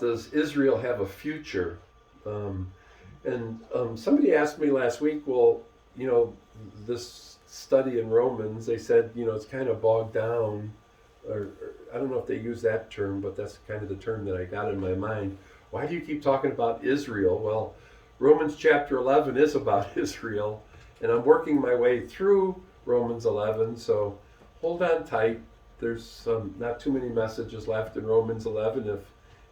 Does Israel have a future? Somebody asked me last week, well, you know, this study in Romans, they said, it's kind of bogged down, or I don't know if they use that term, but that's kind of the term that I got in my mind. Why do you keep talking about Israel? Well, Romans chapter 11 is about Israel, and I'm working my way through Romans 11, so hold on tight. There's not too many messages left in Romans 11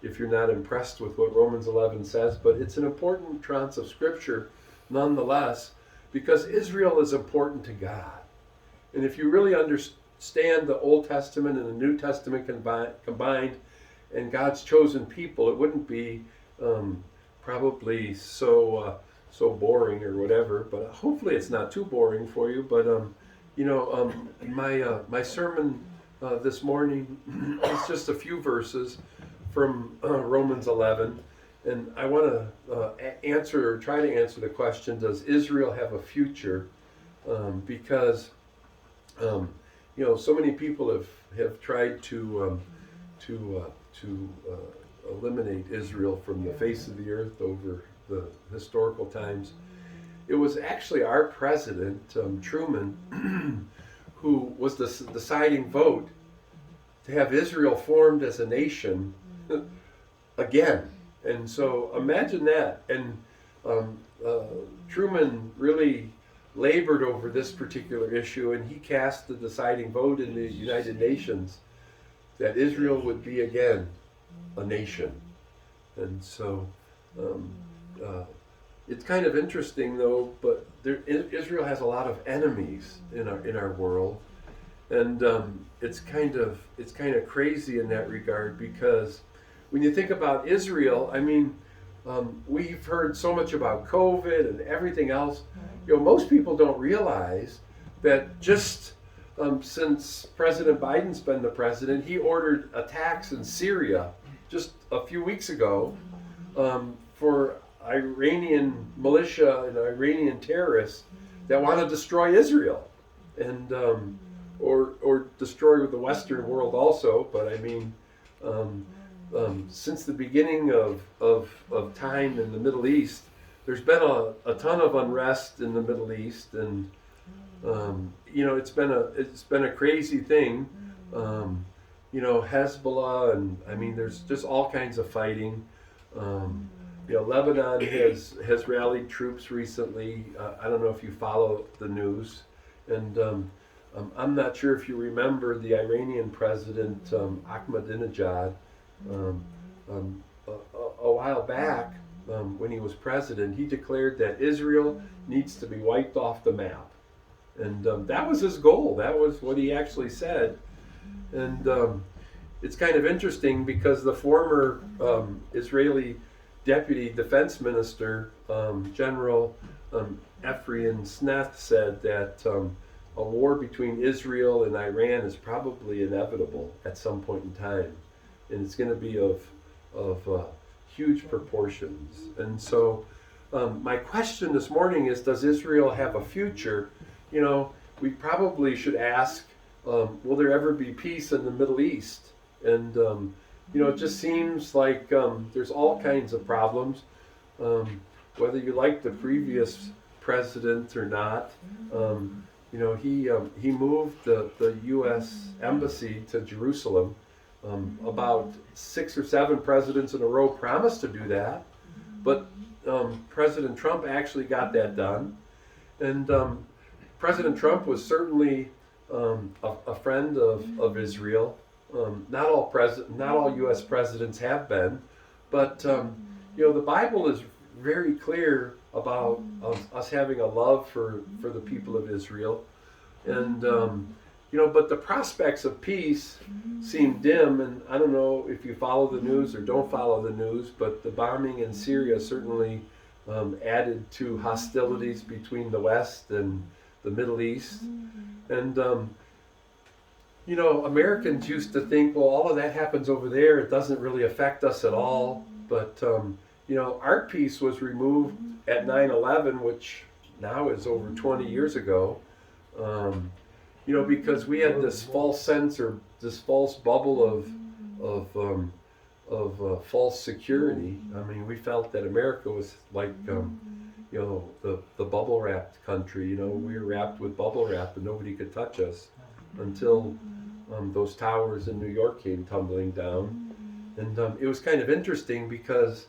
if you're not impressed with what Romans 11 says, but it's an important tranche of Scripture nonetheless, because Israel is important to God. And if you really understand the Old Testament and the New Testament combined and God's chosen people, it wouldn't be probably so boring or whatever, but hopefully it's not too boring for you. But my sermon this morning is just a few verses from Romans 11, and I want to try to answer the question: does Israel have a future? Because so many people have tried to eliminate Israel from the face of the earth over the historical times. It was actually our president, Truman, who was the deciding vote to have Israel formed as a nation again. And so imagine that. And Truman really labored over this particular issue, and he cast the deciding vote in the United Nations that Israel would be again a nation. And so it's kind of interesting, though. But Israel has a lot of enemies in our world, and it's kind of crazy in that regard, because when you think about Israel, I mean, we've heard so much about COVID and everything else. Most people don't realize that just since President Biden's been the president, he ordered attacks in Syria just a few weeks ago for Iranian militia and Iranian terrorists that want to destroy Israel, and or destroy the Western world also. But I mean, since the beginning of time in the Middle East, there's been a ton of unrest in the Middle East, and it's been a crazy thing. Hezbollah, and I mean, there's just all kinds of fighting. Lebanon has rallied troops recently. I don't know if you follow the news, and I'm not sure if you remember the Iranian president Ahmadinejad. A while back, when he was president, he declared that Israel needs to be wiped off the map, and that was his goal. That was what he actually said. And it's kind of interesting because the former Israeli deputy defense minister, General Ephraim Sneth, said that a war between Israel and Iran is probably inevitable at some point in time, and it's going to be of huge proportions. And so my question this morning is, does Israel have a future? We probably should ask, will there ever be peace in the Middle East? And it just seems like there's all kinds of problems, whether you like the previous president or not. He moved the U.S. embassy to Jerusalem. About 6 or 7 presidents in a row promised to do that, but President Trump actually got that done. And President Trump was certainly a friend of Israel. Not all U.S. presidents have been, but the Bible is very clear about us having a love for the people of Israel, and but the prospects of peace seem dim. And I don't know if you follow the news or don't follow the news, but the bombing in Syria certainly added to hostilities between the West and the Middle East. And Americans used to think, well, all of that happens over there, it doesn't really affect us at all. But our peace was removed at 9/11, which now is over 20 years ago. Because we had this false sense, or this false bubble of false security. I mean, we felt that America was like, the bubble wrapped country. You know, we were wrapped with bubble wrap and nobody could touch us until those towers in New York came tumbling down. And it was kind of interesting because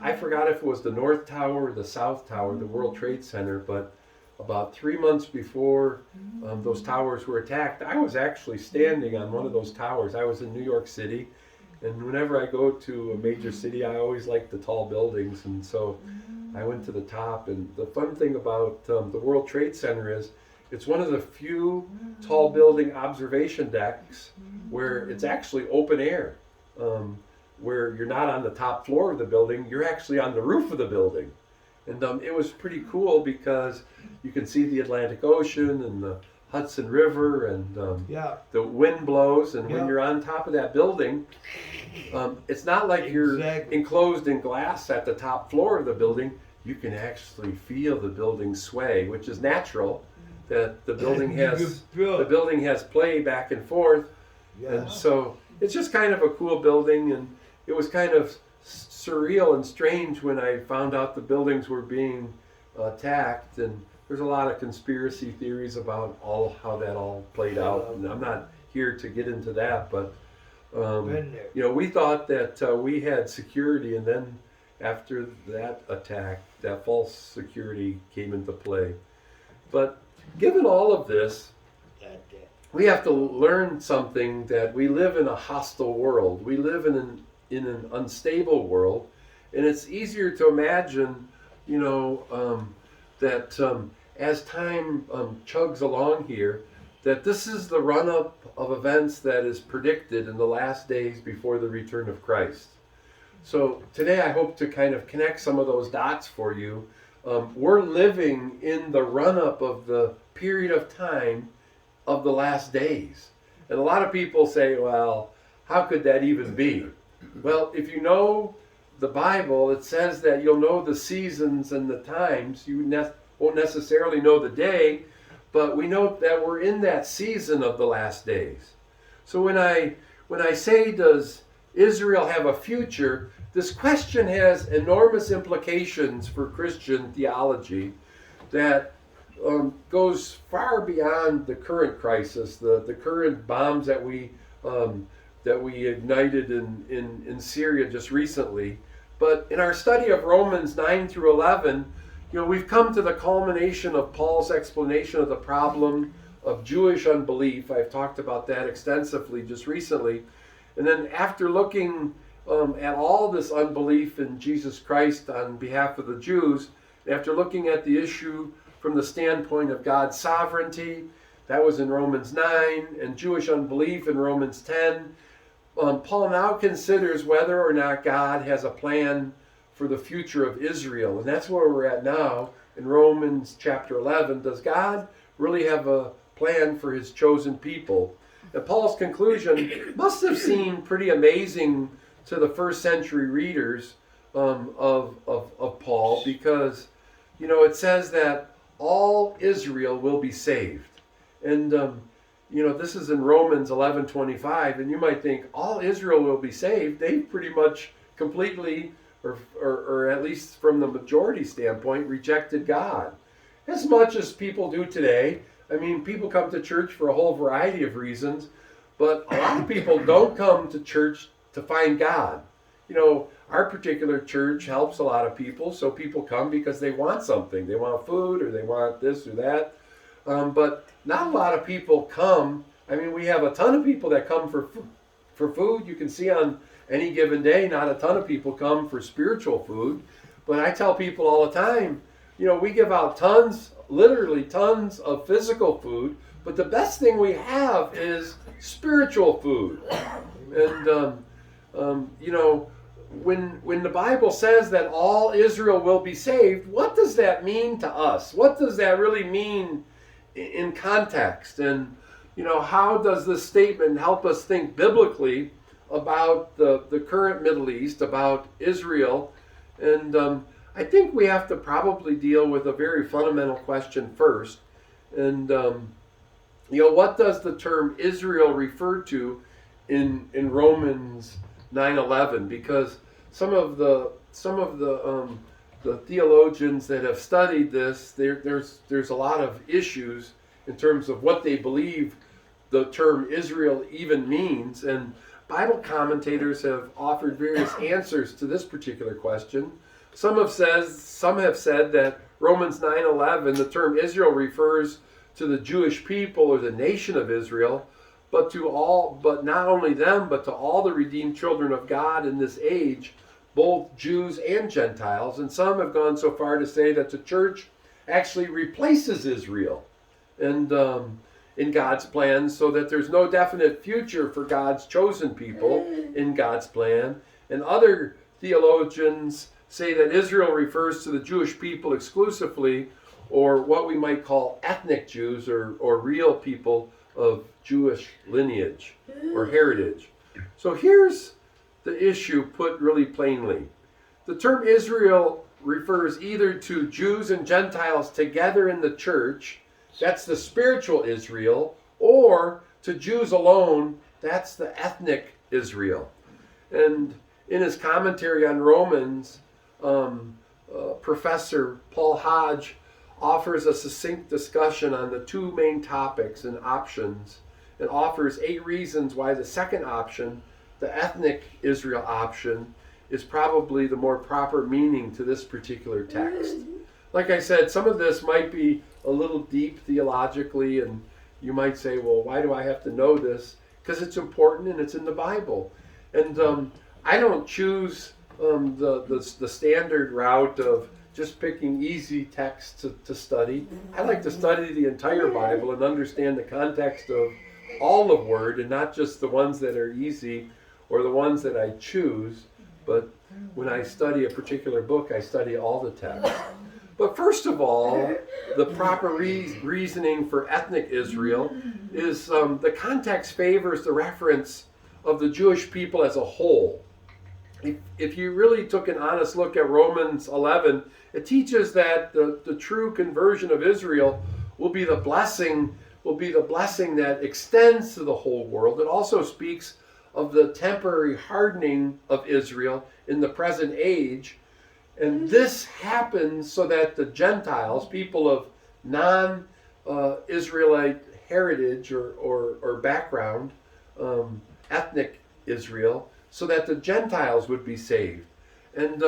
I forgot if it was the North Tower or the South Tower, the World Trade Center, but about 3 months before those towers were attacked, I was actually standing on one of those towers. I was in New York City, and whenever I go to a major city, I always like the tall buildings, and so I went to the top. And the fun thing about the World Trade Center is it's one of the few tall building observation decks where it's actually open air, where you're not on the top floor of the building, you're actually on the roof of the building. And it was pretty cool because you can see the Atlantic Ocean and the Hudson River, and the wind blows. And when you're on top of that building, it's not like you're enclosed in glass at the top floor of the building. You can actually feel the building sway, which is natural. That the building has play back and forth, and so it's just kind of a cool building. And it was kind of surreal and strange when I found out the buildings were being attacked, and there's a lot of conspiracy theories about how that all played out, and I'm not here to get into that, but we thought that we had security, and then after that attack, that false security came into play. But given all of this, we have to learn something, that we live in a hostile world. We live in an unstable world, and it's easier to imagine, that as time chugs along here, that this is the run-up of events that is predicted in the last days before the return of Christ. So today I hope to kind of connect some of those dots for you. We're living in the run-up of the period of time of the last days. And a lot of people say, well, how could that even be? Well, if you know the Bible, it says that you'll know the seasons and the times. You won't necessarily know the day, but we know that we're in that season of the last days. So when I say, does Israel have a future, this question has enormous implications for Christian theology that goes far beyond the current crisis, the current bombs that we ignited in Syria just recently. But in our study of Romans 9 through 11, we've come to the culmination of Paul's explanation of the problem of Jewish unbelief. I've talked about that extensively just recently. And then after looking at all this unbelief in Jesus Christ on behalf of the Jews, after looking at the issue from the standpoint of God's sovereignty, that was in Romans 9, and Jewish unbelief in Romans 10, Paul now considers whether or not God has a plan for the future of Israel. And that's where we're at now in Romans chapter 11. Does God really have a plan for his chosen people? And Paul's conclusion must have seemed pretty amazing to the first century readers of Paul, because it says that all Israel will be saved. And this is in Romans 11:25, and you might think all Israel will be saved. They've pretty much completely, or at least from the majority standpoint, rejected God, as much as people do today. I mean, people come to church for a whole variety of reasons, but a lot of people don't come to church to find God. Our particular church helps a lot of people, so people come because they want something. They want food, or they want this or that. But not a lot of people come. I mean, we have a ton of people that come for food. You can see on any given day, not a ton of people come for spiritual food. But I tell people all the time, we give out literally tons of physical food, but the best thing we have is spiritual food. And, when the Bible says that all Israel will be saved, what does that mean to us? What does that really mean in context? And, how does this statement help us think biblically about the current Middle East, about Israel? And I think we have to probably deal with a very fundamental question first. And, what does the term Israel refer to in Romans 9/11, because some of the theologians that have studied this, there's a lot of issues in terms of what they believe the term Israel even means, and Bible commentators have offered various answers to this particular question. Some have said that Romans 9:11, the term Israel refers to the Jewish people or the nation of Israel, but not only them, but to all the redeemed children of God in this age, both Jews and Gentiles. And some have gone so far to say that the church actually replaces Israel and in God's plan, so that there's no definite future for God's chosen people in God's plan. And other theologians say that Israel refers to the Jewish people exclusively, or what we might call ethnic Jews, or real people of Jewish lineage or heritage. So here's the issue put really plainly. The term Israel refers either to Jews and Gentiles together in the church, that's the spiritual Israel, or to Jews alone, that's the ethnic Israel. And in his commentary on Romans, Professor Paul Hodge offers a succinct discussion on the two main topics and options, and offers 8 reasons why the second option, the ethnic Israel option, is probably the more proper meaning to this particular text. Like I said, some of this might be a little deep theologically, and you might say, well, why do I have to know this? Because it's important and it's in the Bible. And I don't choose the standard route of just picking easy texts to study. I like to study the entire Bible and understand the context of all the Word, and not just the ones that are easy or the ones that I choose. But when I study a particular book, I study all the text. But first of all, the proper reasoning for ethnic Israel is the context favors the reference of the Jewish people as a whole. If you really took an honest look at Romans 11, it teaches that the true conversion of Israel will be the blessing that extends to the whole world. It also speaks of the temporary hardening of Israel in the present age. And this happens so that the Gentiles, people of non-Israelite heritage or background, ethnic Israel, so that the Gentiles would be saved. And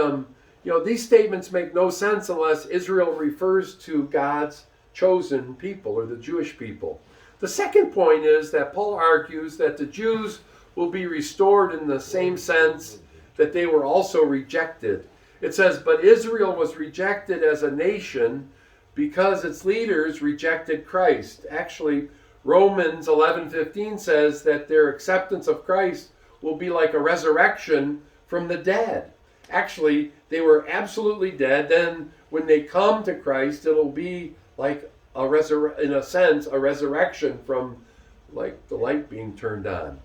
these statements make no sense unless Israel refers to God's chosen people, or the Jewish people. The second point is that Paul argues that the Jews will be restored in the same sense that they were also rejected. It says, but Israel was rejected as a nation because its leaders rejected Christ. Actually, Romans 11:15 says that their acceptance of Christ will be like a resurrection from the dead. Actually, they were absolutely dead. Then when they come to Christ, it'll be like in a sense, a resurrection from like the light being turned on.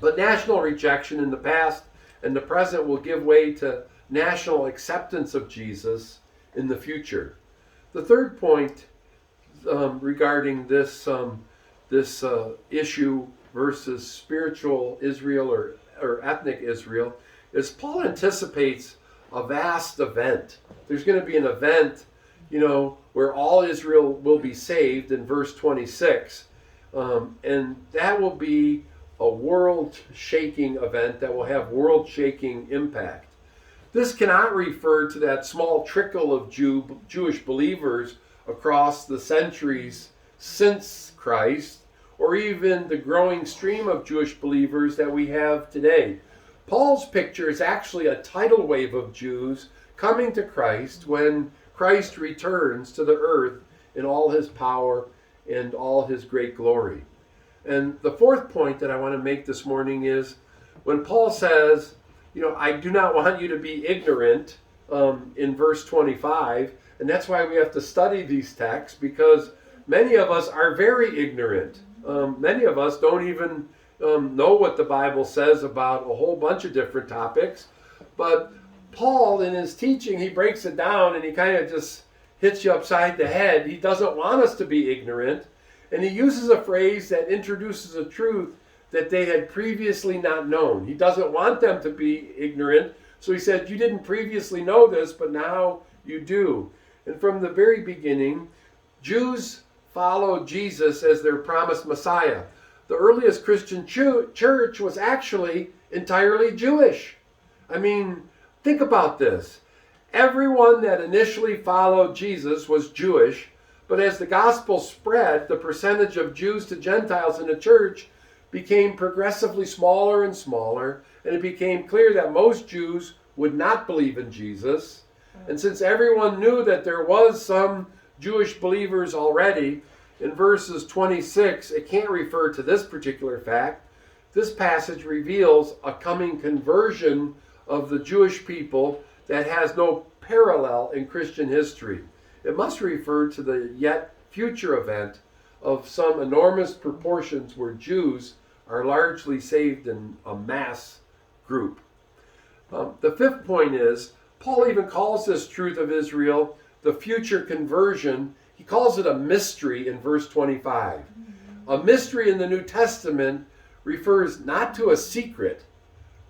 But national rejection in the past and the present will give way to national acceptance of Jesus in the future. The third point regarding this issue versus spiritual Israel or ethnic Israel is Paul anticipates a vast event. There's going to be an event, where all Israel will be saved in verse 26. And that will be a world-shaking event that will have world-shaking impact. This cannot refer to that small trickle of Jewish believers across the centuries since Christ, or even the growing stream of Jewish believers that we have today. Paul's picture is actually a tidal wave of Jews coming to Christ when Christ returns to the earth in all his power and all his great glory. And the fourth point that I want to make this morning is when Paul says, I do not want you to be ignorant in verse 25, and that's why we have to study these texts, because many of us are very ignorant. Many of us don't even know what the Bible says about a whole bunch of different topics. But Paul, in his teaching, he breaks it down and he kind of just hits you upside the head. He doesn't want us to be ignorant. And he uses a phrase that introduces a truth that they had previously not known. He doesn't want them to be ignorant. So he said, you didn't previously know this, but now you do. And from the very beginning, Jews followed Jesus as their promised Messiah. The earliest Christian church was actually entirely Jewish. I mean, think about this. Everyone that initially followed Jesus was Jewish, but as the gospel spread, the percentage of Jews to Gentiles in the church became progressively smaller and smaller, and it became clear that most Jews would not believe in Jesus. And since everyone knew that there was some Jewish believers already, in verses 26, it can't refer to this particular fact. This passage reveals a coming conversion of the Jewish people that has no parallel in Christian history. It must refer to the yet future event of some enormous proportions where Jews are largely saved in a mass group. The fifth point is, Paul even calls this truth of Israel the future conversion. He calls it a mystery in verse 25. A mystery in the New Testament refers not to a secret,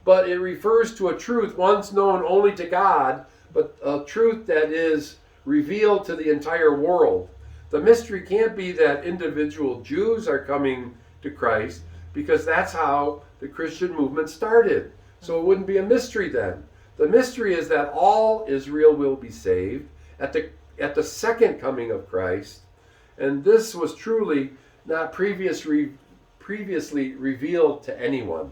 but it refers to a truth once known only to God, but a truth that is revealed to the entire world. The mystery can't be that individual Jews are coming to Christ, because that's how the Christian movement started. So it wouldn't be a mystery then. The mystery is that all Israel will be saved at the second coming of Christ. And this was truly not previously revealed to anyone.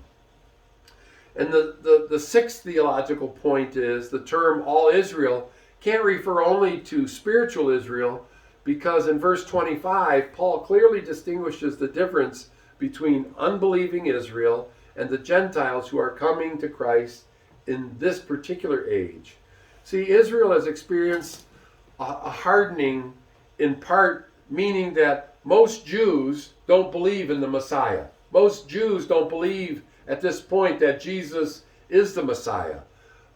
And the sixth theological point is the term all Israel can't refer only to spiritual Israel, because in verse 25, Paul clearly distinguishes the difference between unbelieving Israel and the Gentiles who are coming to Christ in this particular age. See, Israel has experienced a hardening in part, meaning that most Jews don't believe in the Messiah. Most Jews don't believe at this point that Jesus is the Messiah.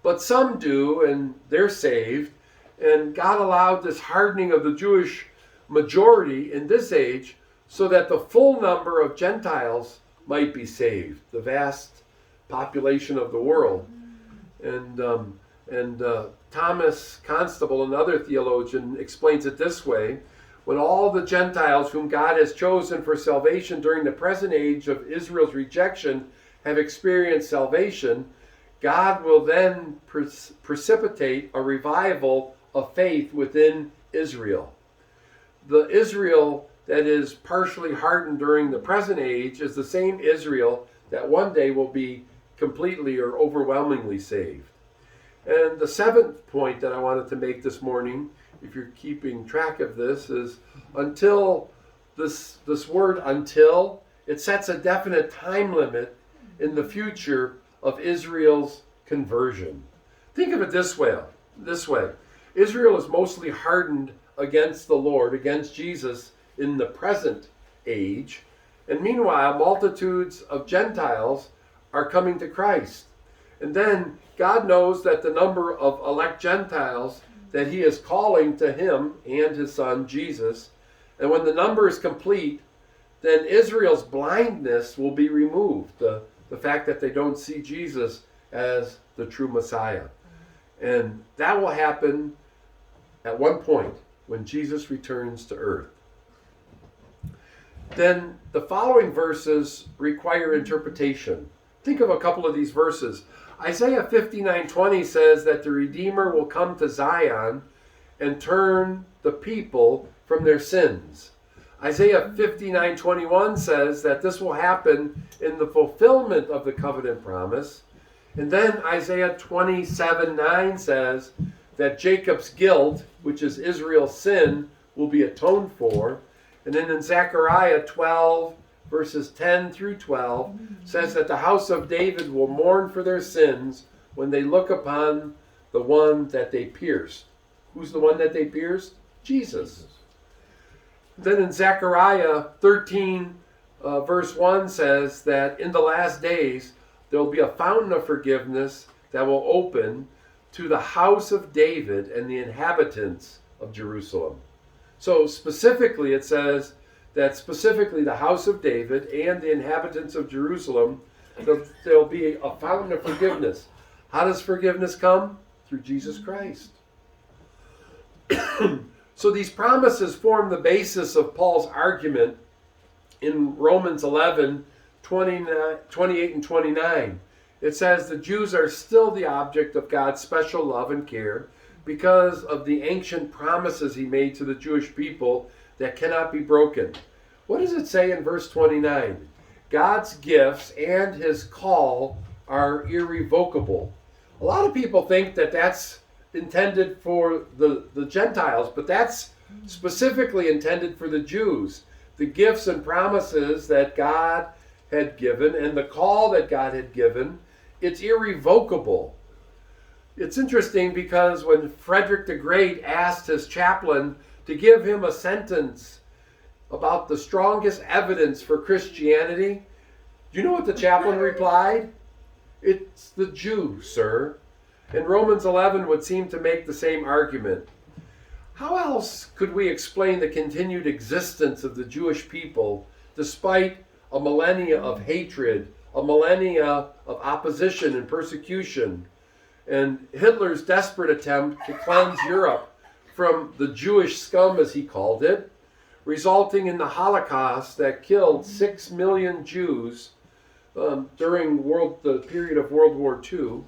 But some do, and they're saved. And God allowed this hardening of the Jewish majority in this age so that the full number of Gentiles might be saved, the vast population of the world. And Thomas Constable, another theologian, explains it this way: when all the Gentiles whom God has chosen for salvation during the present age of Israel's rejection have experienced salvation, God will then precipitate a revival of faith within Israel. The Israel that is partially hardened during the present age is the same Israel that one day will be completely or overwhelmingly saved. And the seventh point that I wanted to make this morning, if you're keeping track of this, is until this word until, it sets a definite time limit in the future of Israel's conversion. Think of it this way. Israel is mostly hardened against the Lord, against Jesus in the present age. And meanwhile, multitudes of Gentiles are coming to Christ. And then God knows that the number of elect Gentiles that he is calling to him and his son Jesus. And when the number is complete, then Israel's blindness will be removed. The fact that they don't see Jesus as the true Messiah. And that will happen at one point when Jesus returns to earth. Then the following verses require interpretation. Think of a couple of these verses. Isaiah 59:20 says that the Redeemer will come to Zion and turn the people from their sins. Isaiah 59:21 says that this will happen in the fulfillment of the covenant promise. And then Isaiah 27:9 says that Jacob's guilt, which is Israel's sin, will be atoned for. And then in Zechariah 12, verses 10 through 12, says that the house of David will mourn for their sins when they look upon the one that they pierced. Who's the one that they pierced? Jesus. Then in Zechariah 13, verse 1 says that in the last days, there will be a fountain of forgiveness that will open to the house of David and the inhabitants of Jerusalem. So specifically it says that specifically the house of David and the inhabitants of Jerusalem, there'll be a fountain of forgiveness. How does forgiveness come? Through Jesus Christ. So these promises form the basis of Paul's argument in Romans 11, 28 and 29. It says the Jews are still the object of God's special love and care because of the ancient promises he made to the Jewish people that cannot be broken. What does it say in verse 29? God's gifts and his call are irrevocable. A lot of people think that that's intended for the Gentiles, but that's specifically intended for the Jews. The gifts and promises that God had given and the call that God had given, it's irrevocable. It's interesting because when Frederick the Great asked his chaplain to give him a sentence about the strongest evidence for Christianity, do you know what the chaplain replied? It's the Jew, sir. And Romans 11 would seem to make the same argument. How else could we explain the continued existence of the Jewish people despite a millennia of hatred, a millennia of opposition and persecution, and Hitler's desperate attempt to cleanse Europe from the Jewish scum, as he called it, resulting in the Holocaust that killed 6 million Jews during the period of World War II?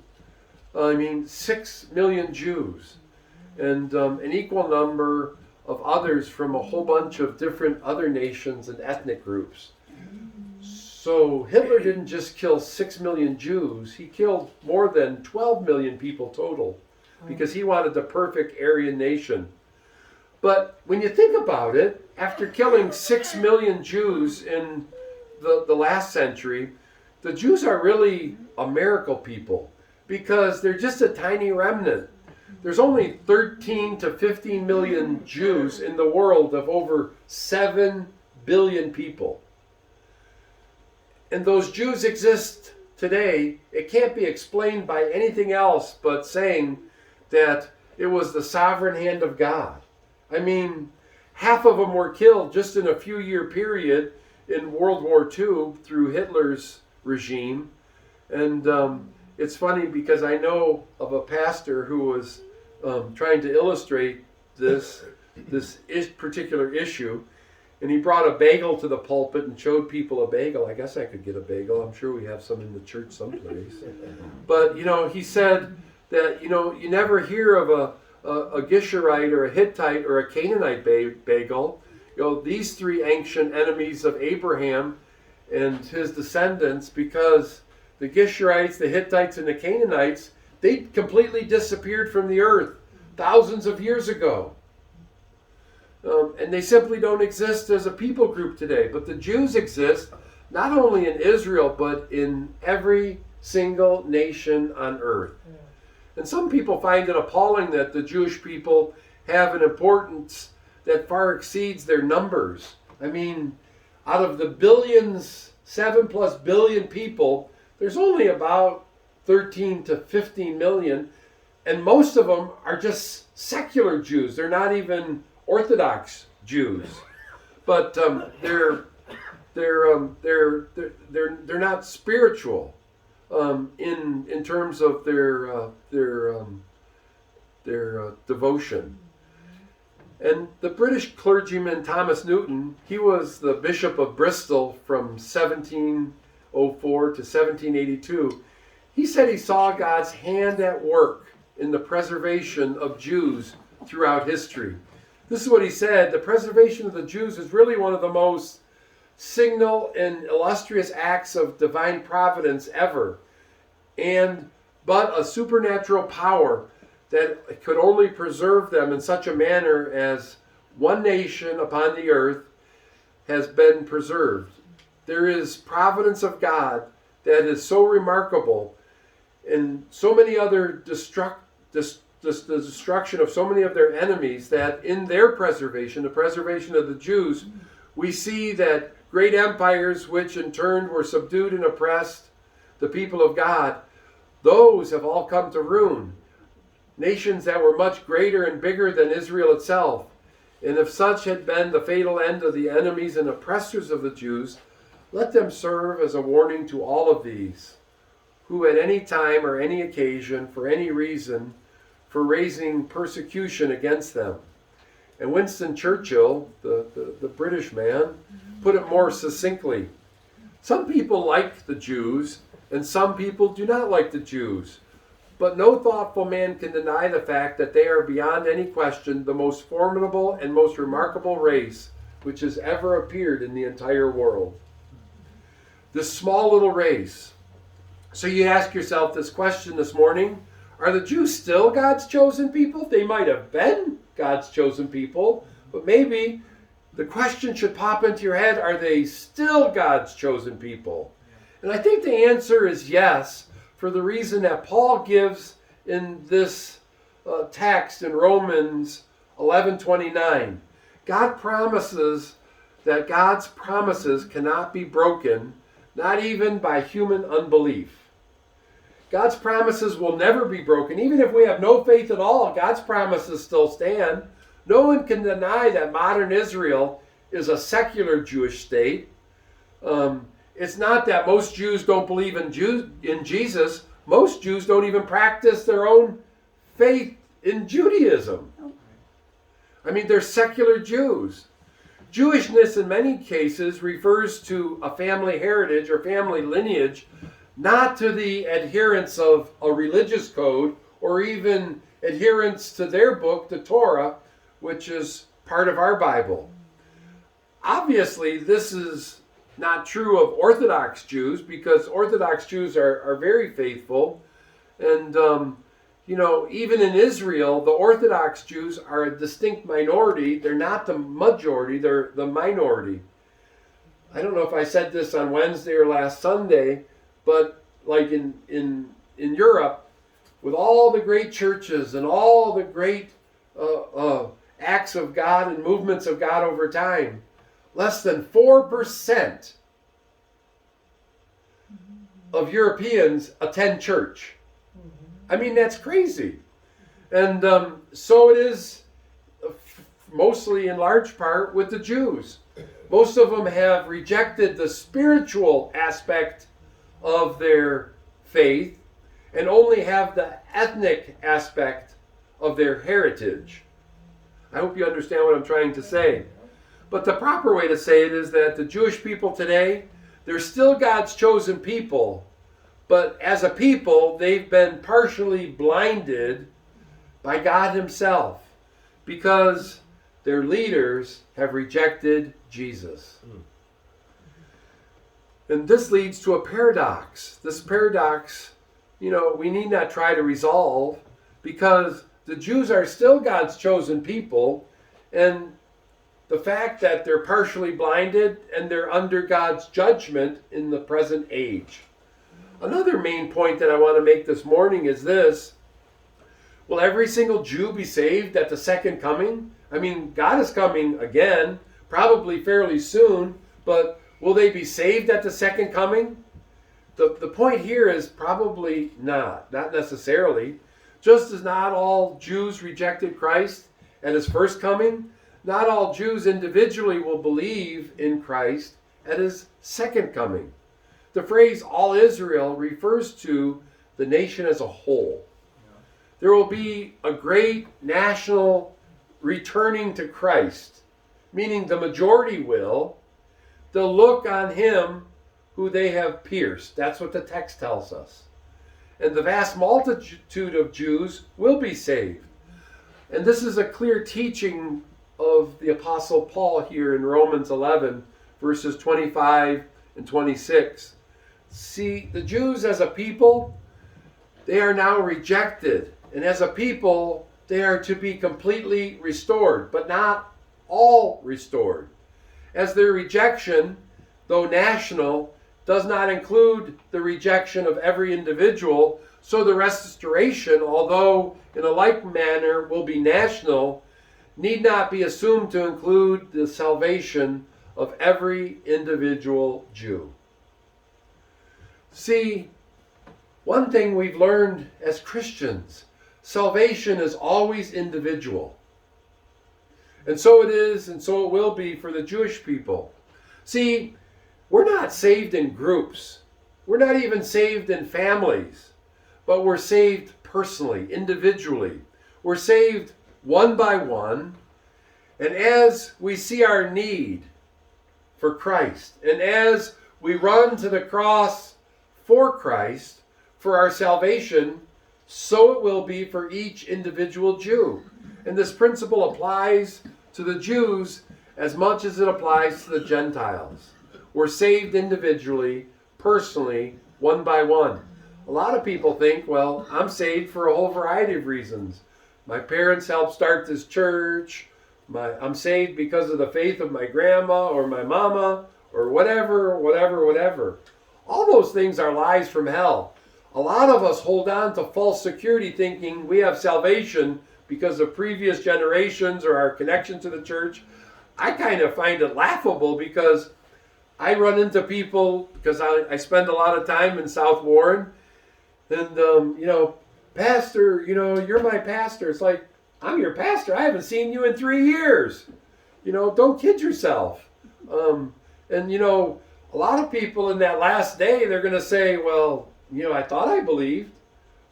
6 million Jews, and an equal number of others from a whole bunch of different other nations and ethnic groups. So Hitler didn't just kill 6 million Jews, he killed more than 12 million people total because he wanted the perfect Aryan nation. But when you think about it, after killing 6 million Jews in the last century, the Jews are really a miracle people because they're just a tiny remnant. There's only 13 to 15 million Jews in the world of over 7 billion people. And those Jews exist today. It can't be explained by anything else but saying that it was the sovereign hand of God. Half of them were killed just in a few year period in World War II through Hitler's regime. And it's funny because I know of a pastor who was trying to illustrate this particular issue. And he brought a bagel to the pulpit and showed people a bagel. I guess I could get a bagel. I'm sure we have some in the church someplace. But, he said that, you never hear of a Geshurite or a Hittite or a Canaanite bagel. These three ancient enemies of Abraham and his descendants, because the Geshurites, the Hittites, and the Canaanites, they completely disappeared from the earth thousands of years ago. And they simply don't exist as a people group today. But the Jews exist not only in Israel, but in every single nation on earth. And some people find it appalling that the Jewish people have an importance that far exceeds their numbers. Out of the billions, 7+ billion people, there's only about 13 to 15 million. And most of them are just secular Jews. They're not even Orthodox Jews, but they're not spiritual in terms of their devotion. And the British clergyman Thomas Newton, he was the Bishop of Bristol from 1704 to 1782. He said he saw God's hand at work in the preservation of Jews throughout history. This is what he said: the preservation of the Jews is really one of the most signal and illustrious acts of divine providence ever, but a supernatural power that could only preserve them in such a manner as one nation upon the earth has been preserved. There is providence of God that is so remarkable, and so many other the destruction of so many of their enemies, that in their preservation, the preservation of the Jews, we see that great empires, which in turn were subdued and oppressed the people of God, those have all come to ruin. Nations that were much greater and bigger than Israel itself. And if such had been the fatal end of the enemies and oppressors of the Jews, let them serve as a warning to all of these, who at any time or any occasion, for any reason, for raising persecution against them. And Winston Churchill, the British man, put it more succinctly. Some people like the Jews, and some people do not like the Jews. But no thoughtful man can deny the fact that they are beyond any question the most formidable and most remarkable race which has ever appeared in the entire world. This small little race. So you ask yourself this question this morning, are the Jews still God's chosen people? They might have been God's chosen people, but maybe the question should pop into your head, are they still God's chosen people? And I think the answer is yes, for the reason that Paul gives in this text in Romans 11:29. God promises that God's promises cannot be broken, not even by human unbelief. God's promises will never be broken. Even if we have no faith at all, God's promises still stand. No one can deny that modern Israel is a secular Jewish state. It's not that most Jews don't believe in Jesus. Most Jews don't even practice their own faith in Judaism. I mean, they're secular Jews. Jewishness in many cases refers to a family heritage or family lineage, not to the adherence of a religious code or even adherence to their book, the Torah, which is part of our Bible. Obviously, this is not true of Orthodox Jews, because Orthodox Jews are very faithful. And, even in Israel, the Orthodox Jews are a distinct minority. They're not the majority, they're the minority. I don't know if I said this on Wednesday or last Sunday, but like in Europe, with all the great churches and all the great acts of God and movements of God over time, less than 4% of Europeans attend church. I mean, that's crazy. And so it is mostly in large part with the Jews. Most of them have rejected the spiritual aspect of their faith and only have the ethnic aspect of their heritage. I hope you understand what I'm trying to say. But the proper way to say it is that the Jewish people today, they're still God's chosen people, but as a people, they've been partially blinded by God Himself because their leaders have rejected Jesus. And this leads to a paradox. This paradox, we need not try to resolve, because the Jews are still God's chosen people, and the fact that they're partially blinded and they're under God's judgment in the present age. Another main point that I want to make this morning is this. Will every single Jew be saved at the second coming? I mean, God is coming again, probably fairly soon, but will they be saved at the second coming? The point here is probably not necessarily. Just as not all Jews rejected Christ at His first coming, not all Jews individually will believe in Christ at His second coming. The phrase all Israel refers to the nation as a whole. There will be a great national returning to Christ, meaning the majority will. They'll look on Him who they have pierced. That's what the text tells us. And the vast multitude of Jews will be saved. And this is a clear teaching of the Apostle Paul here in Romans 11, verses 25 and 26. See, the Jews as a people, they are now rejected. And as a people, they are to be completely restored, but not all restored. As their rejection, though national, does not include the rejection of every individual, so the restoration, although in a like manner will be national, need not be assumed to include the salvation of every individual Jew. See, one thing we've learned as Christians, salvation is always individual. And so it is, and so it will be for the Jewish people. See, we're not saved in groups. We're not even saved in families. But we're saved personally, individually. We're saved one by one. And as we see our need for Christ, and as we run to the cross for Christ, for our salvation, so it will be for each individual Jew. And this principle applies to the Jews as much as it applies to the Gentiles. We're saved individually, personally, one by one. A lot of people think, well, I'm saved for a whole variety of reasons. My parents helped start this church. I'm saved because of the faith of my grandma or my mama or whatever. All those things are lies from hell. A lot of us hold on to false security thinking we have salvation because of previous generations or our connection to the church. I kind of find it laughable because I run into people, because I spend a lot of time in South Warren, and, Pastor, you're my pastor. It's like, I'm your pastor. I haven't seen you in 3 years. Don't kid yourself. A lot of people in that last day, they're going to say, well, I thought I believed,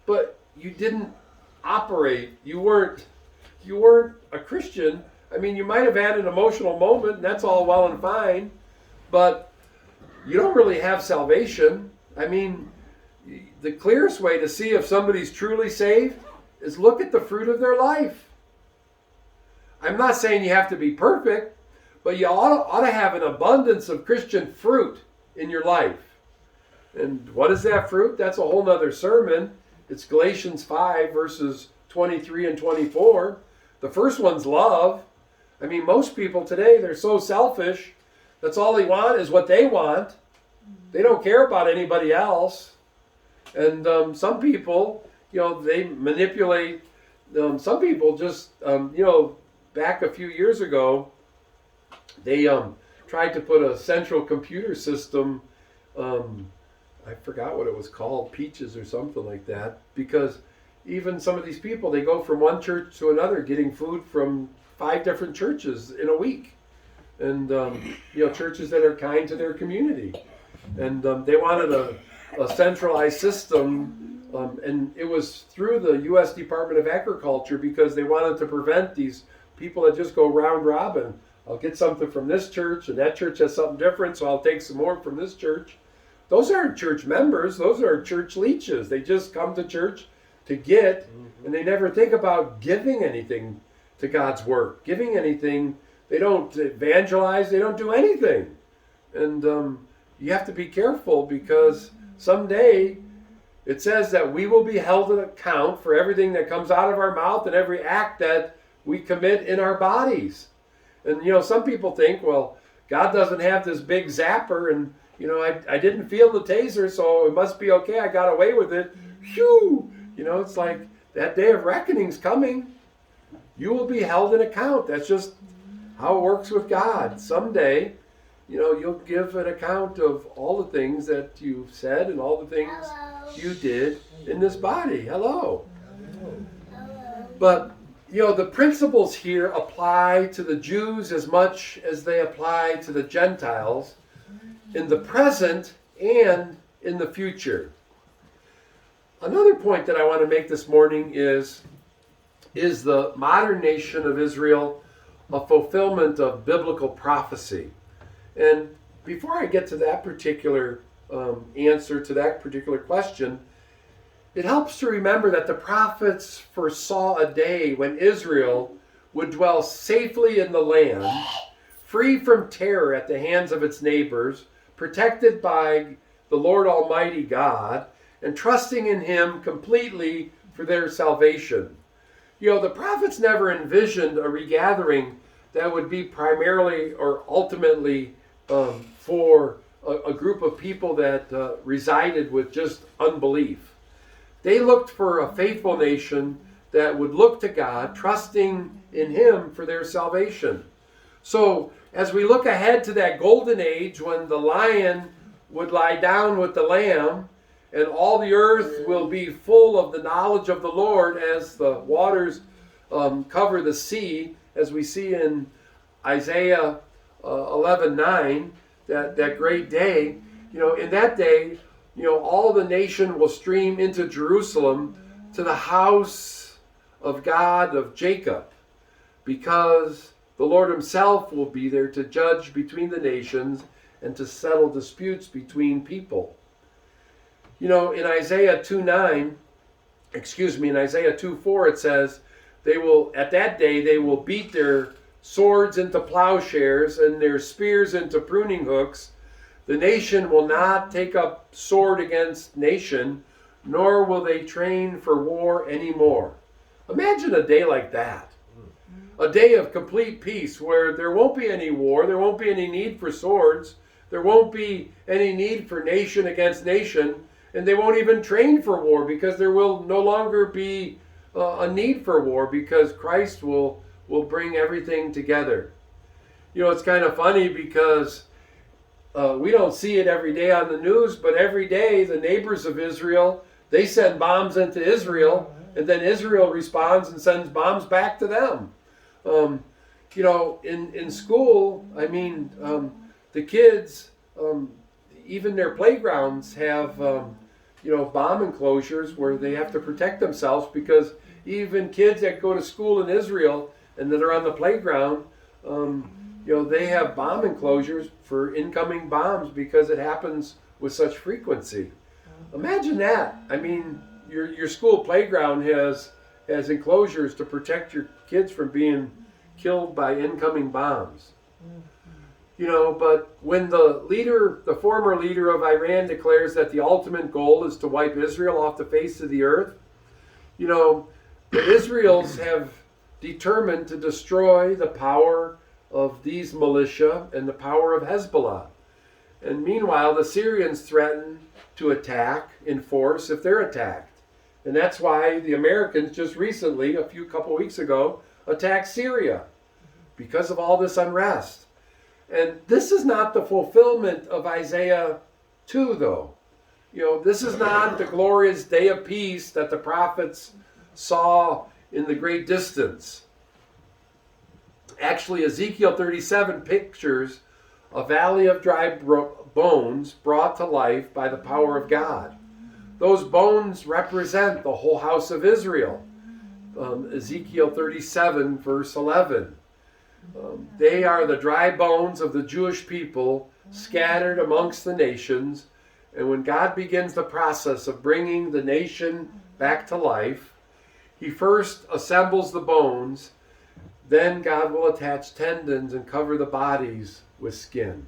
but you didn't operate. You weren't a Christian. I mean, you might have had an emotional moment, and that's all well and fine, but you don't really have salvation. I mean, the clearest way to see if somebody's truly saved is look at the fruit of their life. I'm not saying you have to be perfect, but you ought to have an abundance of Christian fruit in your life. And what is that fruit? That's a whole nother sermon. It's Galatians 5, verses 23 and 24. The first one's love. I mean, most people today, they're so selfish. That's all they want is what they want. They don't care about anybody else. And some people, they manipulate. Some people just, back a few years ago, they tried to put a central computer system, I forgot what it was called, Peaches or something like that, because even some of these people, they go from one church to another getting food from 5 different churches in a week. And, churches that are kind to their community. And they wanted a centralized system, and it was through the U.S. Department of Agriculture, because they wanted to prevent these people that just go round robin. I'll get something from this church, and that church has something different, so I'll take some more from this church. Those aren't church members. Those are church leeches. They just come to church to get, and they never think about giving anything to God's work, giving anything. They don't evangelize. They don't do anything. And you have to be careful, because someday it says that we will be held to account for everything that comes out of our mouth and every act that we commit in our bodies. And, some people think, well, God doesn't have this big zapper, and, I didn't feel the taser, so it must be okay. I got away with it. Phew! It's like that day of reckoning's coming. You will be held in account. That's just how it works with God. Someday, you'll give an account of all the things that you said and all the things you did in this body. Hello. But, the principles here apply to the Jews as much as they apply to the Gentiles in the present and in the future. Another point that I want to make this morning is the modern nation of Israel a fulfillment of biblical prophecy? And before I get to that particular answer to that particular question, it helps to remember that the prophets foresaw a day when Israel would dwell safely in the land, free from terror at the hands of its neighbors, protected by the Lord Almighty God, and trusting in Him completely for their salvation. The prophets never envisioned a regathering that would be primarily or ultimately for a group of people that resided with just unbelief. They looked for a faithful nation that would look to God, trusting in Him for their salvation. So, as we look ahead to that golden age when the lion would lie down with the lamb, and all the earth will be full of the knowledge of the Lord as the waters cover the sea, as we see in Isaiah 11:9, that great day, in that day, all the nation will stream into Jerusalem to the house of God of Jacob, because the Lord himself will be there to judge between the nations and to settle disputes between people. In Isaiah 2:4 it says, at that day they will beat their swords into plowshares and their spears into pruning hooks. The nation will not take up sword against nation, nor will they train for war anymore. Imagine a day like that. A day of complete peace where there won't be any war, there won't be any need for swords, there won't be any need for nation against nation, and they won't even train for war because there will no longer be a need for war because Christ will bring everything together. It's kind of funny because we don't see it every day on the news, but every day the neighbors of Israel, they send bombs into Israel, and then Israel responds and sends bombs back to them. In school, the kids, even their playgrounds have, bomb enclosures where they have to protect themselves, because even kids that go to school in Israel and that are on the playground, they have bomb enclosures for incoming bombs because it happens with such frequency. Imagine that. Your school playground has enclosures to protect your kids from being killed by incoming bombs. But when the former leader of Iran declares that the ultimate goal is to wipe Israel off the face of the earth, the Israelis have determined to destroy the power of these militia and the power of Hezbollah. And meanwhile, the Syrians threaten to attack in force if they're attacked. And that's why the Americans just recently, a couple weeks ago, attacked Syria, because of all this unrest. And this is not the fulfillment of Isaiah 2, though. This is not the glorious day of peace that the prophets saw in the great distance. Actually, Ezekiel 37 pictures a valley of dry bones brought to life by the power of God. Those bones represent the whole house of Israel. Ezekiel 37, verse 11. They are the dry bones of the Jewish people scattered amongst the nations. And when God begins the process of bringing the nation back to life, he first assembles the bones, then God will attach tendons and cover the bodies with skin.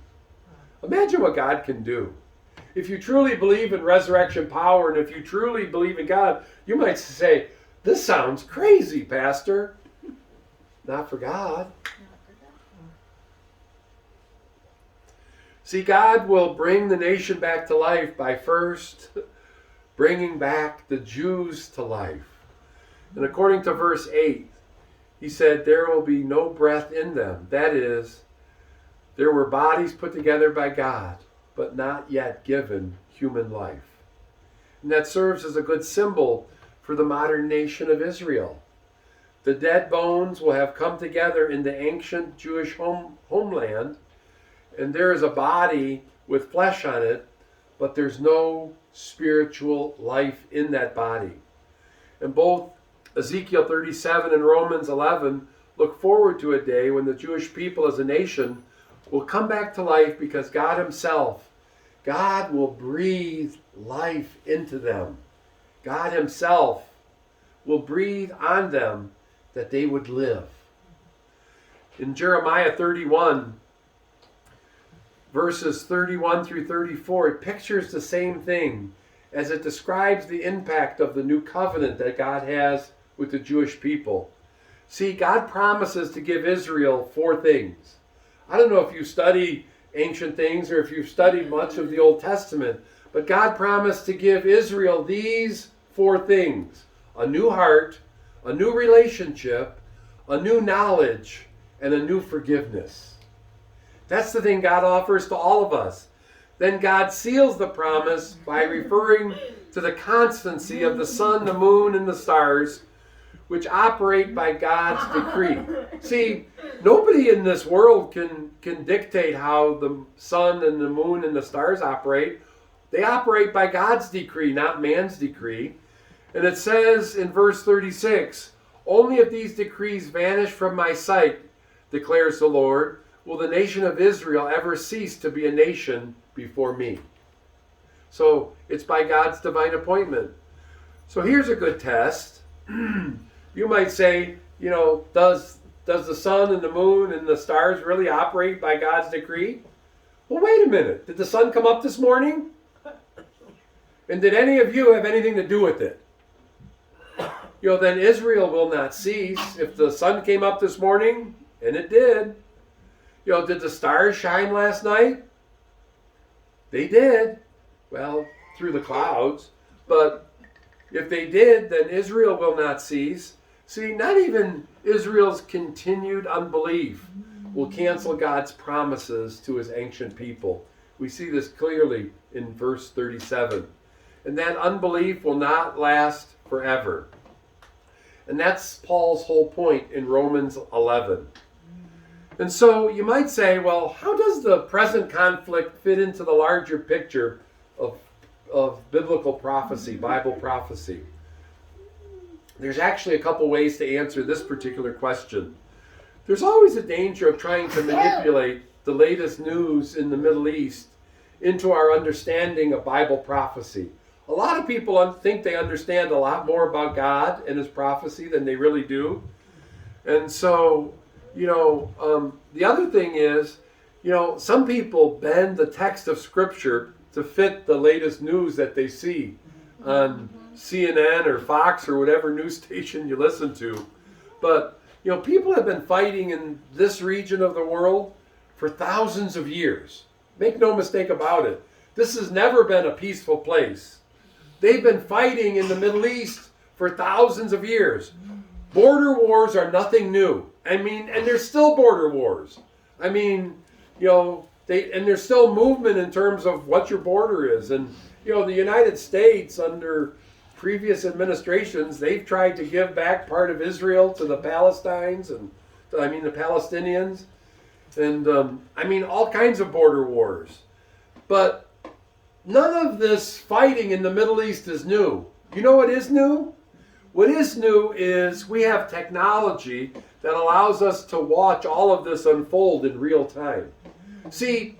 Imagine what God can do. If you truly believe in resurrection power, and if you truly believe in God, you might say, this sounds crazy, Pastor. Not for God. See, God will bring the nation back to life by first bringing back the Jews to life. And according to verse 8, he said, there will be no breath in them. That is, there were bodies put together by God, but not yet given human life. And that serves as a good symbol for the modern nation of Israel. The dead bones will have come together in the ancient Jewish homeland, and there is a body with flesh on it, but there's no spiritual life in that body. And both Ezekiel 37 and Romans 11 look forward to a day when the Jewish people as a nation will come back to life, because God himself, God will breathe life into them. God himself will breathe on them that they would live. In Jeremiah 31, verses 31 through 34, it pictures the same thing as it describes the impact of the new covenant that God has with the Jewish people. See, God promises to give Israel 4 things. I don't know if you study ancient things or if you've studied much of the Old Testament, but God promised to give Israel these 4 things: a new heart, a new relationship, a new knowledge, and a new forgiveness. That's the thing God offers to all of us. Then God seals the promise by referring to the constancy of the sun, the moon, and the stars, which operate by God's decree. See, nobody in this world can dictate how the sun and the moon and the stars operate. They operate by God's decree, not man's decree. And it says in verse 36, "Only if these decrees vanish from my sight, declares the Lord, will the nation of Israel ever cease to be a nation before me." So it's by God's divine appointment. So here's a good test. You might say, does the sun and the moon and the stars really operate by God's decree? Well, wait a minute. Did the sun come up this morning? And did any of you have anything to do with it? Then Israel will not cease. If the sun came up this morning, and it did, did the stars shine last night? They did. Well, through the clouds. But if they did, then Israel will not cease. See, not even Israel's continued unbelief will cancel God's promises to his ancient people. We see this clearly in verse 37. And that unbelief will not last forever. And that's Paul's whole point in Romans 11. And so you might say, well, how does the present conflict fit into the larger picture of biblical prophecy, Bible prophecy? There's actually a couple ways to answer this particular question. There's always a danger of trying to manipulate the latest news in the Middle East into our understanding of Bible prophecy. A lot of people think they understand a lot more about God and his prophecy than they really do. And so, the other thing is, some people bend the text of Scripture to fit the latest news that they see on CNN or Fox or whatever news station you listen to. But, people have been fighting in this region of the world for thousands of years. Make no mistake about it. This has never been a peaceful place. They've been fighting in the Middle East for thousands of years. Border wars are nothing new. And there's still border wars. There's still movement in terms of what your border is. And, the United States, under previous administrations, they've tried to give back part of Israel to the Palestinians the Palestinians. And, all kinds of border wars. But none of this fighting in the Middle East is new. You know what is new? What is new is we have technology that allows us to watch all of this unfold in real time. See,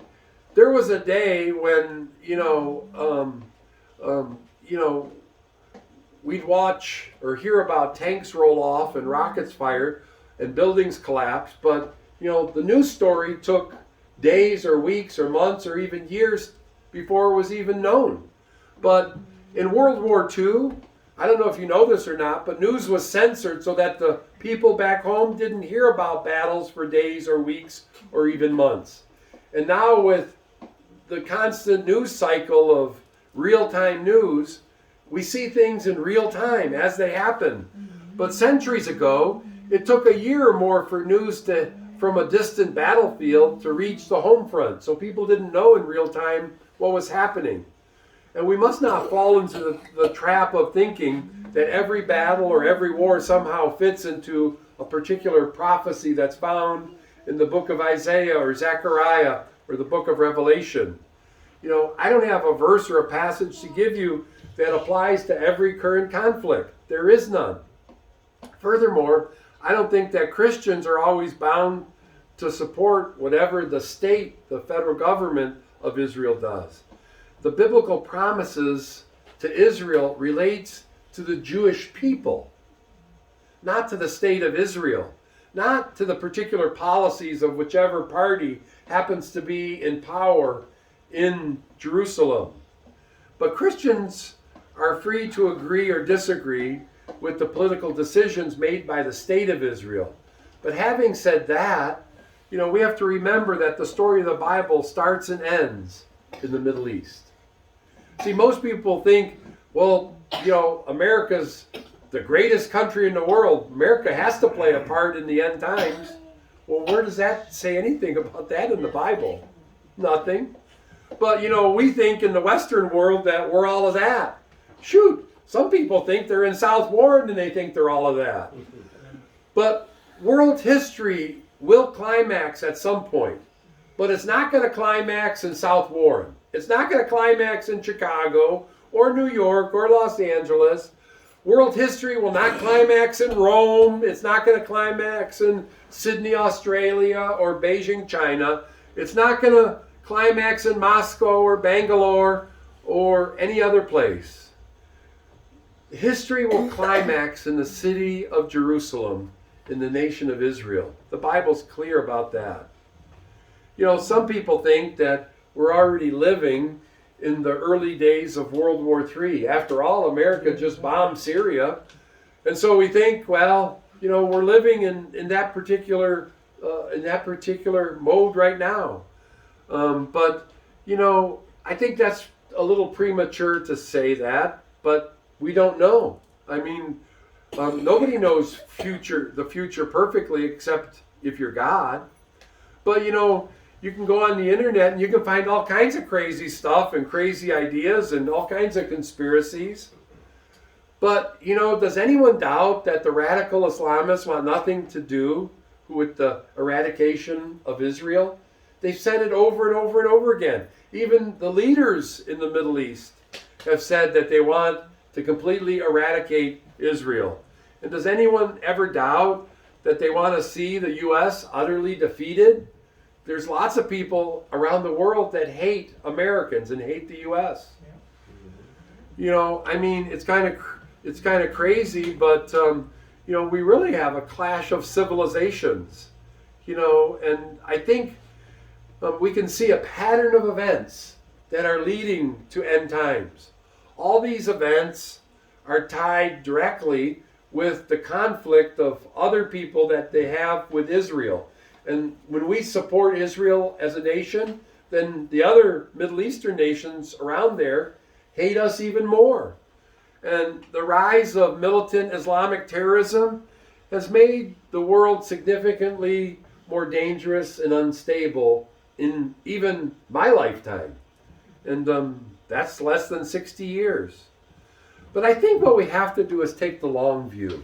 there was a day when, we'd watch or hear about tanks roll off and rockets fire and buildings collapse, but, the news story took days or weeks or months or even years before it was even known. But in World War II, I don't know if you know this or not, but news was censored so that the people back home didn't hear about battles for days or weeks or even months. And now with the constant news cycle of real-time news, we see things in real time as they happen. But centuries ago, it took a year or more for news from a distant battlefield to reach the home front. So people didn't know in real time what was happening. And we must not fall into the trap of thinking that every battle or every war somehow fits into a particular prophecy that's found in the book of Isaiah or Zechariah or the book of Revelation. I don't have a verse or a passage to give you that applies to every current conflict. There is none. Furthermore, I don't think that Christians are always bound to support whatever the state, the federal government of Israel does. The biblical promises to Israel relates to the Jewish people, not to the state of Israel, not to the particular policies of whichever party happens to be in power in Jerusalem. But Christians are free to agree or disagree with the political decisions made by the state of Israel. But having said that, we have to remember that the story of the Bible starts and ends in the Middle East. See, most people think, America's the greatest country in the world. America has to play a part in the end times. Well, where does that say anything about that in the Bible? Nothing. But, we think in the Western world that we're all of that. Shoot, some people think they're in South Warren and they think they're all of that. But world history will climax at some point. But it's not going to climax in South Warren. It's not going to climax in Chicago or New York or Los Angeles. World history will not climax in Rome. It's not going to climax in Sydney, Australia or Beijing, China. It's not going to climax in Moscow or Bangalore or any other place. History will climax in the city of Jerusalem, in the nation of Israel. The Bible's clear about that. You know, some people think that we're already living in the early days of World War III. After all, America just bombed Syria. And so we think, well, you know, we're living in that particular mode right now. But, you know, I think that's a little premature to say that, but we don't know. I mean, nobody knows the future perfectly except if you're God. But, you know, you can go on the internet and you can find all kinds of crazy stuff and crazy ideas and all kinds of conspiracies. But, you know, does anyone doubt that the radical Islamists want nothing to do with the eradication of Israel? They've said it over and over and over again. Even the leaders in the Middle East have said that they want to completely eradicate Israel. And does anyone ever doubt that they want to see the U.S. utterly defeated? There's lots of people around the world that hate Americans and hate the U.S. You know, I mean, it's kind of crazy, but you know, we really have a clash of civilizations. You know, and I think we can see a pattern of events that are leading to end times. All these events are tied directly with the conflict of other people that they have with Israel. And when we support Israel as a nation, then the other Middle Eastern nations around there hate us even more. And the rise of militant Islamic terrorism has made the world significantly more dangerous and unstable in even my lifetime. And that's less than 60 years. But I think what we have to do is take the long view.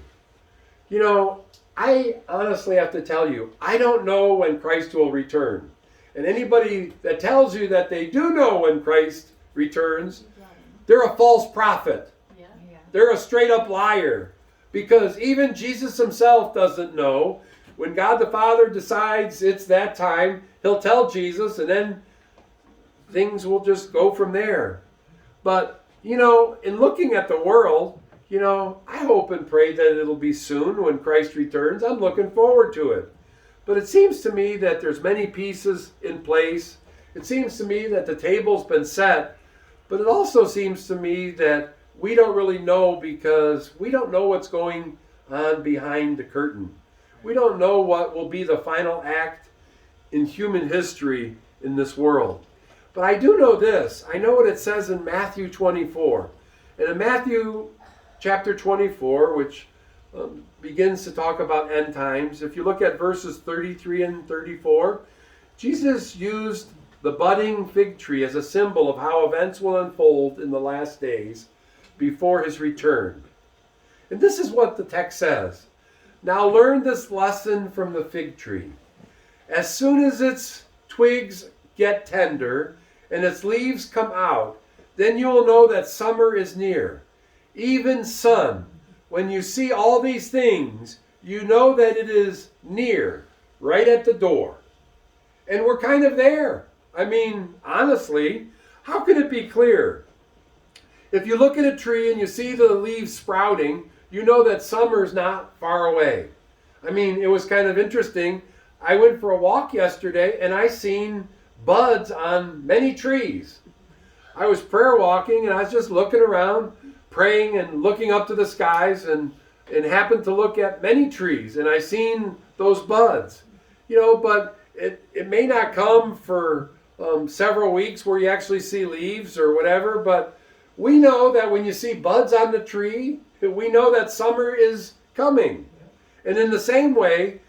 You know, I honestly have to tell you, I don't know when Christ will return. And anybody that tells you that they do know when Christ returns, they're a false prophet. Yeah. They're a straight up liar. Because even Jesus himself doesn't know. When God the Father decides it's that time, he'll tell Jesus, and then things will just go from there. But, you know, in looking at the world, you know, I hope and pray that it'll be soon when Christ returns. I'm looking forward to it. But it seems to me that there's many pieces in place. It seems to me that the table's been set. But it also seems to me that we don't really know, because we don't know what's going on behind the curtain. We don't know what will be the final act in human history in this world. But I do know this. I know what it says in Matthew 24. And in Matthew chapter 24, which begins to talk about end times, if you look at verses 33 and 34, Jesus used the budding fig tree as a symbol of how events will unfold in the last days before his return. And this is what the text says. Now learn this lesson from the fig tree. As soon as its twigs get tender and its leaves come out, then you will know that summer is near. Even son, when you see all these things, you know that it is near, right at the door. And we're kind of there. I mean, honestly, how could it be clear? If you look at a tree and you see the leaves sprouting, you know that summer's not far away. I mean, it was kind of interesting. I went for a walk yesterday and I seen buds on many trees. I was prayer walking and I was just looking around, praying and looking up to the skies, and happened to look at many trees, and I seen those buds. You know, but it may not come for several weeks where you actually see leaves or whatever, but we know that when you see buds on the tree, we know that summer is coming. And in the same way,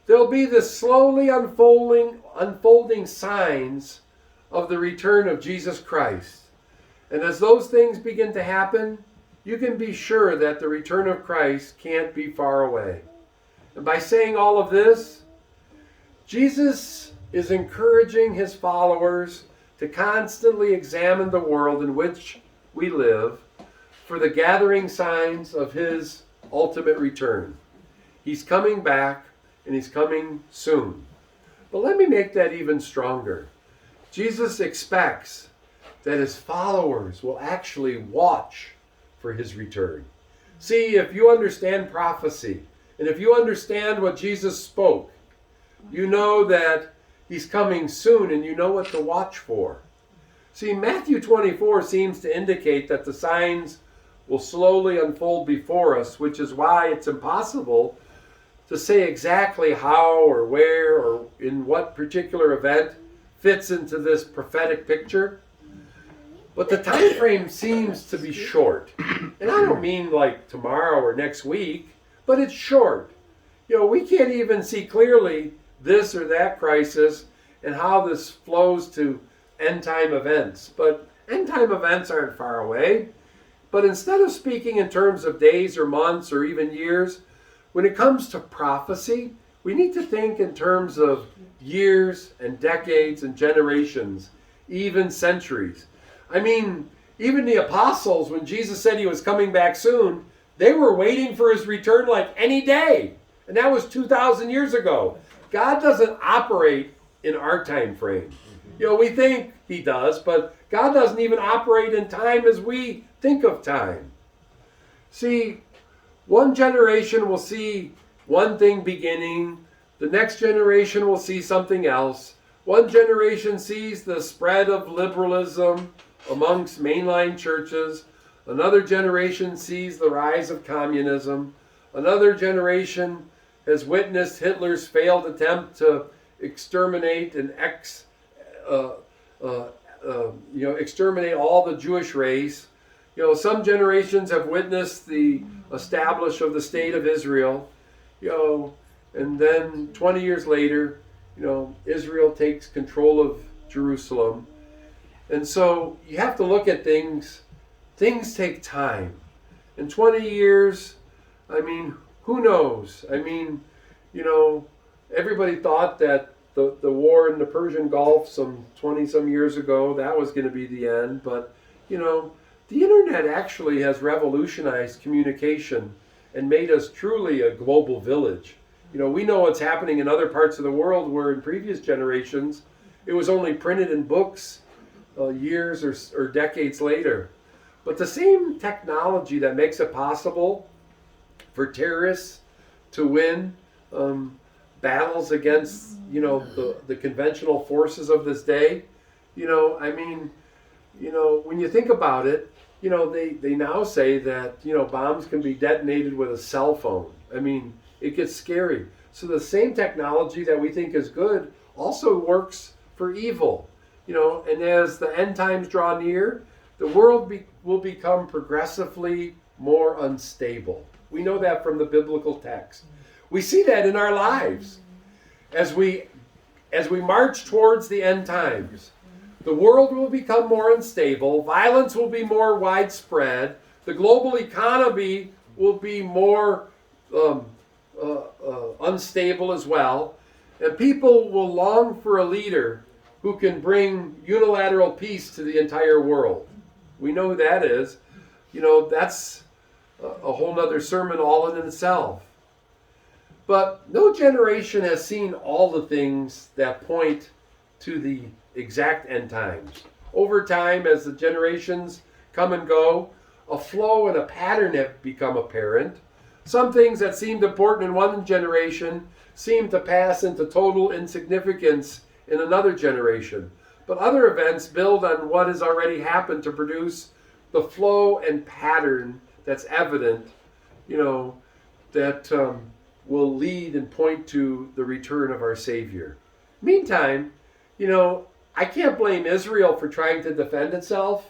there'll be this slowly unfolding signs of the return of Jesus Christ. And as those things begin to happen, you can be sure that the return of Christ can't be far away. And by saying all of this, Jesus is encouraging his followers to constantly examine the world in which we live for the gathering signs of his ultimate return. He's coming back, and he's coming soon. But let me make that even stronger. Jesus expects that his followers will actually watch for his return. See, if you understand prophecy, and if you understand what Jesus spoke, you know that he's coming soon, and you know what to watch for. See, Matthew 24 seems to indicate that the signs will slowly unfold before us, which is why it's impossible to say exactly how or where or in what particular event fits into this prophetic picture. But the time frame seems to be short. And I don't mean like tomorrow or next week, but it's short. We can't even see clearly this or that crisis and how this flows to end time events. But end time events aren't far away. But instead of speaking in terms of days or months or even years, when it comes to prophecy, we need to think in terms of years and decades and generations, even centuries. I mean, even the apostles, when Jesus said he was coming back soon, they were waiting for his return like any day. And that was 2,000 years ago. God doesn't operate in our time frame. We think he does, but God doesn't even operate in time as we think of time. See, one generation will see one thing beginning, the next generation will see something else. One generation sees the spread of liberalism amongst mainline churches. Another generation sees the rise of communism. Another generation has witnessed Hitler's failed attempt to exterminate and exterminate all the Jewish race. Some generations have witnessed the establishment of the state of Israel. And then 20 years later, Israel takes control of Jerusalem. And so you have to look at things. Things take time. In 20 years, who knows? Everybody thought that the war in the Persian Gulf some 20-some years ago, that was going to be the end. But, the internet actually has revolutionized communication and made us truly a global village. We know what's happening in other parts of the world where in previous generations, it was only printed in books years or decades later. But the same technology that makes it possible for terrorists to win battles against, the conventional forces of this day, when you think about it, they now say that, bombs can be detonated with a cell phone. It gets scary. So the same technology that we think is good also works for evil. And as the end times draw near, the world will become progressively more unstable. We know that from the biblical text. We see that in our lives. As we march towards the end times, the world will become more unstable, violence will be more widespread, the global economy will be more unstable as well, and people will long for a leader who can bring unilateral peace to the entire world. We know who that is. That's a whole nother sermon all in itself. But no generation has seen all the things that point to the exact end times. Over time, as the generations come and go, a flow and a pattern have become apparent. Some things that seemed important in one generation seem to pass into total insignificance in another generation. But other events build on what has already happened to produce the flow and pattern that's evident, that will lead and point to the return of our Savior. Meantime, I can't blame Israel for trying to defend itself.